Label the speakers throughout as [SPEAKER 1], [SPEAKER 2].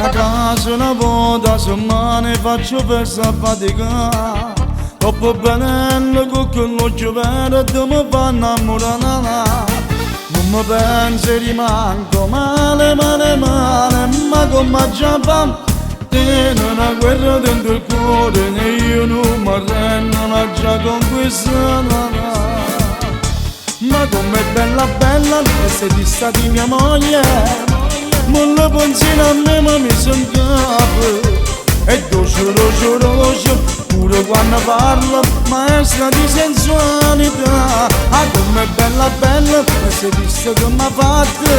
[SPEAKER 1] A casa una volta a settimana faccio per fatica. Troppo bello con l'occhio verde mi fa innamorare. Non mi pensi rimango male, male, male, ma come già fa. Tiene una guerra dentro il cuore e io non mi arrendo, l'ho già conquistata. Ma com'è bella bella, e se ti sta di mia moglie, non lo pensi a me ma mi son capo. E dolce, dolce, dolce, pure quando parla, maestra di sensualità. Ah, com'è bella bella, e se ti sta che m'ha fatto,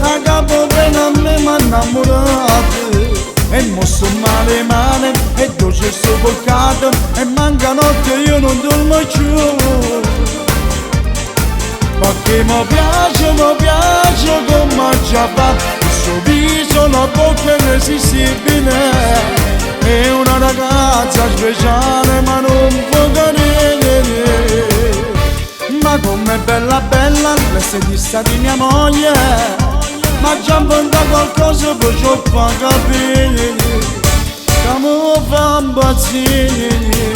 [SPEAKER 1] la capo bene a me m'ha innamorato. E mosso male male, e dolce sto peccato, e manca notte io non dormo più. Perché mi piace come già fa, il suo viso, la bocca è irresistibile. È una ragazza speciale ma non può cadere. Ma com'è bella bella, lei di sta di mia moglie, ma già inventa qualcosa per ciò fa capire, che mi fa impazzire.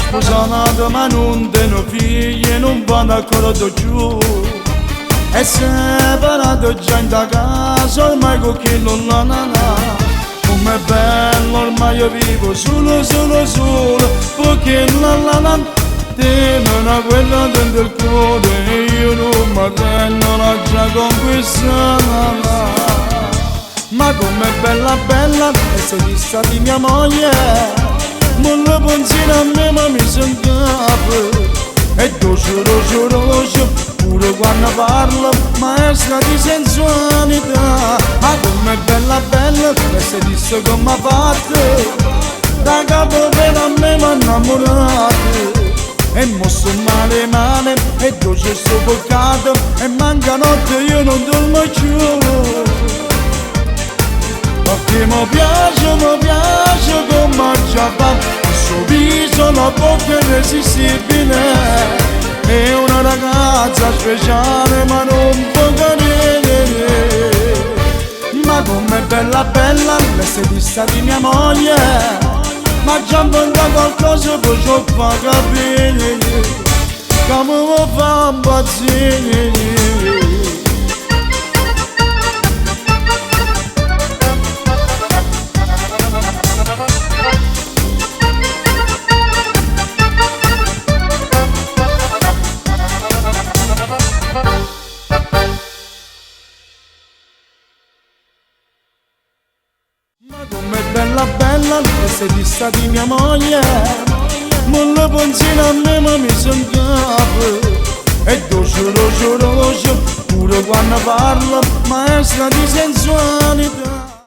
[SPEAKER 1] Sposata ma non teno figli e non vanno ancora giù. È separato già in da casa ormai con chi non la nana. Com'è bello ormai io vivo solo, solo, solo, perché la tiene una guerra dentro il cuore e io non mi arrendo, l'ho già conquistata. Ma com'è bella bella, e se ti sta di mia moglie, non lo pensi a me ma mi son capo. E dolce, dolce, dolce, pure quando parla, maestra di sensualità. Ah, com'è bella bella, e se disse come m'ha fatto, da capo per a me m'ha innamorato. E mosso male male, e dolce sto peccato, e manca notte io non dormo più. Perché mi piace come già fa, il suo viso, la bocca è irresistibile. È una ragazza speciale ma non può cadere. Ma com'è bella bella, lei se di sta di mia moglie, ma già inventa qualcosa per ciò fa capire, che mi fa impazzire. Ma com'è bella bella, e se ti sta di mia moglie, non lo pensi a me ma mi son capo. E dolce, dolce, dolce, pure quando parla, maestra di sensualità.